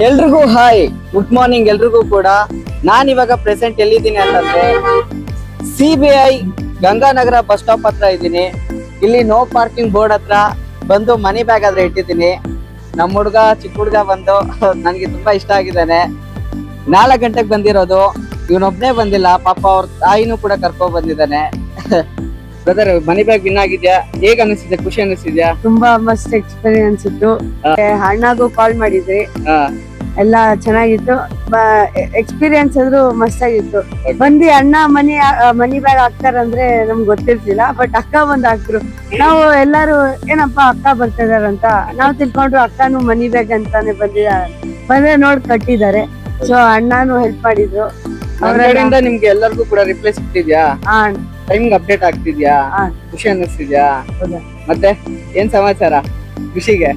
ಎಲ್ರಿಗೂ hi, good morning ಎಲ್ರಿಗೂ ಕೂಡ. ನಾನ್ ಇವಾಗ ಪ್ರೆಸೆಂಟ್ ಎಲ್ಲಿದ್ದೀನಿ ಅಂತಂದ್ರೆ CBI ಗಂಗಾನಗರ ಬಸ್ ಸ್ಟಾಪ್ ಹತ್ರ ಇದ್ದೀನಿ. ಇಲ್ಲಿ ನೋ ಪಾರ್ಕಿಂಗ್ ಬೋರ್ಡ್ ಹತ್ರ ಬಂದು ಮನಿ ಬ್ಯಾಗ್ ಆದ್ರೆ ಇಟ್ಟಿದ್ದೀನಿ. ನಮ್ಮ ಹುಡ್ಗ ಚಿಕ್ಕ ಹುಡ್ಗ ಬಂದು ನನ್ಗೆ ತುಂಬಾ ಇಷ್ಟ ಆಗಿದ್ದಾನೆ. 4 ಗಂಟೆಗೆ ಬಂದಿರೋದು, ಇವನೊಬ್ನೇ ಬಂದಿಲ್ಲ, ಪಾಪ ಅವ್ರ ತಾಯಿನೂ ಕೂಡ ಕರ್ಕೊಂಡ್ ಬಂದಿದ್ದಾನೆ. ಬ್ರದರ್, ಮನಿ ಬ್ಯಾಗ್ ವಿನ್ ಆಗಿದ್ಯಾ? ಹೇಗ್ ಅನಿಸ್ತಿದೆ? ಖುಷಿ ಅನಿಸ್ತಿದ್ಯಾ? ತುಂಬಾ ಮಸ್ತ್ ಎಕ್ಸ್ಪೀರಿಯನ್ಸ್ ಇತ್ತು. ಅಣ್ಣಗೂ ಕಾಲ್ ಮಾಡಿದ್ರಿ, ಎಲ್ಲ ಚೆನ್ನಾಗಿತ್ತು. ಎಕ್ಸ್ಪೀರಿಯನ್ಸ್ ಆದ್ರೂ ಮಸ್ತ್ ಆಗಿತ್ತು. ಬಂದಿ ಅಣ್ಣ ಮನಿ ಬ್ಯಾಗ್ ಹಾಕ್ತಾರಂದ್ರೆ ನಮ್ಗೆ ಗೊತ್ತಿರ್ಲಿಲ್ಲ, ಬಟ್ ಅಕ್ಕ ಬಂದ್ ಹಾಕ್ರು. ನಾವು ಎಲ್ಲಾರು ಏನಪ್ಪಾ ಅಕ್ಕ ಬರ್ತಾ ಇದಾರಂತ ನಾವ್ ತಿಳ್ಕೊಂಡ್ರು, ಅಕ್ಕನು ಮನಿ ಬ್ಯಾಗ್ ಅಂತಾನೆ ಬಂದ್ರೆ ನೋಡ್ ಕಟ್ಟಿದ್ದಾರೆ. ಸೊ ಅಣ್ಣನು ಹೆಲ್ಪ್ ಮಾಡಿದ್ರು. ಅವರಿಂದ ನಿಮ್ಗೆ ಎಲ್ಲರಿಗೂ ಕೂಡ ರಿಪ್ಲೈ ಸಿಗ್ತಿದ್ಯಾ? ಟೈಮ್ ಅಪ್ಡೇಟ್ ಆಗ್ತಿದ್ಯಾ? ಖುಷಿ ಅನ್ನಿಸ್ತಿದ್ಯಾ? ಮತ್ತೆ ಏನ್ ಸಮಾಚಾರ ಖುಷಿಗೆ?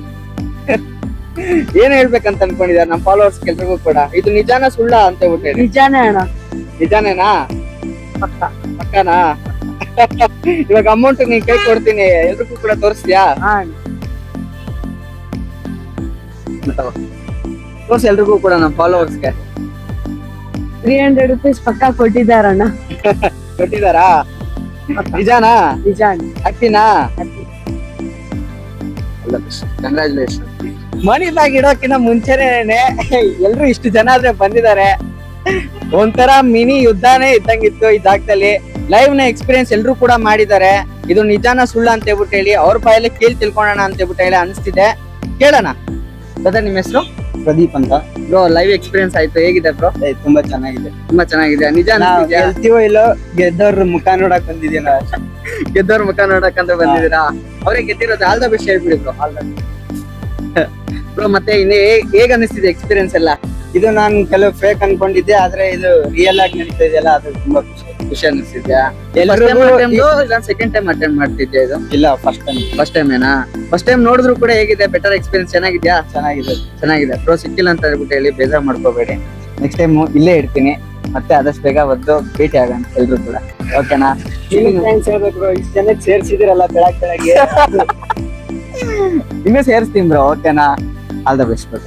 ಏನ್ ಹೇಳ್ಬೇಕಂತ ಅನ್ಕೊಂಡಿದ್ದಾರೆ ನಮ್ಮ ಫಾಲೋವರ್ಸ್ ಎಲ್ರಿಗೂ ಕೂಡ? ಇದು ನಿಜಾನ ಸುಳ್ಳ ಅಂತ ಹೇಳ್ಬಿಟ್ಟು? ನಿಜಾನೇ ಅಣ್ಣ. ನಿಜಾನೇನಾ? ಪಕ್ಕ ಪಕ್ಕನಾ? ಇವಾಗ ಅಮೌಂಟ್ ನೀನ್ ಕೈ ಕೊಡ್ತೀನಿ, ಎಲ್ರಿಗೂ ಕೂಡ ತೋರಿಸ್ತೀಯಾ? ತೋರ್ಸ್ ಎಲ್ರಿಗೂ ಕೂಡ ನಮ್ಮ ಫಾಲೋವರ್ಸ್ಗೆ. 300 rupees ಪಕ್ಕ ಕೊಟ್ಟಿದ್ದಾರಣ್ಣ. ಕೊಟ್ಟಿದಾರಾ? ನಿಜಾನಾ? ನಿಜಾನ್. ಹಾಕ್ತೀನಾ? ಕಂಗ್ರಾಚುಲೇಷನ್. ಮನಿ ಬ್ಯಾಗ್ ಇಡೋಕಿನ ಮುಂಚೆನೆ ಎಲ್ರು ಇಷ್ಟು ಜನ ಆದ್ರೆ ಬಂದಿದ್ದಾರೆ. ಒಂಥರ ಮಿನಿ ಯುದ್ಧಾನೇ ಇದ್ದಂಗಿತ್ತು ಈ ಜಾಗದಲ್ಲಿ. ಲೈವ್ ನ ಎಕ್ಸ್ಪೀರಿಯನ್ಸ್ ಎಲ್ರು ಕೂಡ ಮಾಡಿದ್ದಾರೆ. ಇದು ನಿಜಾನ ಸುಳ್ಳ ಅಂತ ಹೇಳ್ಬಿಟ್ಟು ಹೇಳಿ ಅವ್ರ ಬಾಯಲ್ಲಿ ಕೇಳಿ ತಿಳ್ಕೊಳ್ಳೋಣ ಅಂತ ಹೇಳ್ಬಿಟ್ಟು ಹೇಳಿ ಅನಿಸ್ತಿದೆ. ಕೇಳೋಣ. ಬ್ರದರ್, ನಿಮ್ಮ ಹೆಸರು? ಪ್ರದೀಪ್ ಅಂತ. ಬ್ರೋ, ಲೈವ್ ಎಕ್ಸ್ಪೀರಿಯನ್ಸ್ ಆಯ್ತು, ಹೇಗಿದೆ ಬ್ರೋ? ತುಂಬಾ ಚೆನ್ನಾಗಿದೆ. ತುಂಬಾ ಚೆನ್ನಾಗಿದೆ. ನಿಜ ಅನ್ಸ್ತಿದ್ಯಾ? ಗೆಲ್ತೀವೋ ಇಲ್ಲೋ, ಗೆದ್ದವ್ರ ಮುಖ ನೋಡಕ್ ಬಂದಿದ್ದೀನ. ಗೆದ್ದವ್ರ ಮುಖ ನೋಡಕ್ಕಂತ ಬಂದಿದ್ದೀರಾ? ಅವ್ರಿಗೆ ಗೆದ್ದಿರೋದು ಆಲ್ ದ ಬೆಸ್ಟ್ ಹೇಳ್ಬಿಡಿ ಬ್ರೋ. ಬ್ರೋ, ಮತ್ತೆ ಇನ್ನೇ ಹೇಗ್ ಅನಿಸ್ತಿದೆ ಎಕ್ಸ್ಪೀರಿಯನ್ಸ್ ಎಲ್ಲ? ಇದು ನಾನು ಕೆಲವು ಫೇಕ್ ಅನ್ಕೊಂಡಿದ್ದೆ, ಆದ್ರೆ ಇದು ರಿಯಲ್ ಆಗಿ ನಡೀತಾ ಇದೆಯಲ್ಲ, ಅದು ತುಂಬಾ ಖುಷಿ ಅನಿಸ್ತಿದ್ಯಾ? ಸೆಕೆಂಡ್ ಟೈಮ್ ಅಟೆಂಡ್ ಮಾಡ್ತಿದ್ಯಾ ಇದು? ಇಲ್ಲ, ಫಸ್ಟ್ ಟೈಮ್. ಫಸ್ಟ್ ಟೈಮ್ ಏನಾ? ಫಸ್ಟ್ ಟೈಮ್ ನೋಡಿದ್ರು ಕೂಡ ಹೇಗಿದೆ? ಬೆಟರ್ ಎಕ್ಸ್ಪೀರಿಯನ್ಸ್ ಚೆನ್ನಾಗಿದ್ಯಾ? ಚೆನ್ನಾಗಿದೆ. ಬ್ರೋ, ಸಿಕ್ಕಿಲ್ಲ ಅಂತ ಹೇಳ್ಬಿಟ್ಟು ಹೇಳಿ ಬೇಜಾರ್ ಮಾಡ್ಕೋಬೇಡಿ. ನೆಕ್ಸ್ಟ್ ಟೈಮ್ ಇಲ್ಲೇ ಇಡ್ತೀನಿ. ಮತ್ತೆ ಆದಷ್ಟು ಬೇಗ ಬಂದು ಭೇಟಿ ಆಗೋಣ ಎಲ್ರು ಕೂಡ. ಓಕೆನಾ? ಥ್ಯಾಂಕ್ಸ್ ಹೇಳ್ಬೇಕು ಬ್ರೋ, ಇಷ್ಟು ಜನಕ್ಕೆ ಸೇರ್ಸಿದಿರಲ್ಲ ಬೆಳಗ್ಗೆ. ಇನ್ನೂ ಸೇರಿಸ್ತೀನಿ ಬ್ರೋ. ಓಕೆನಾ? All the best bro.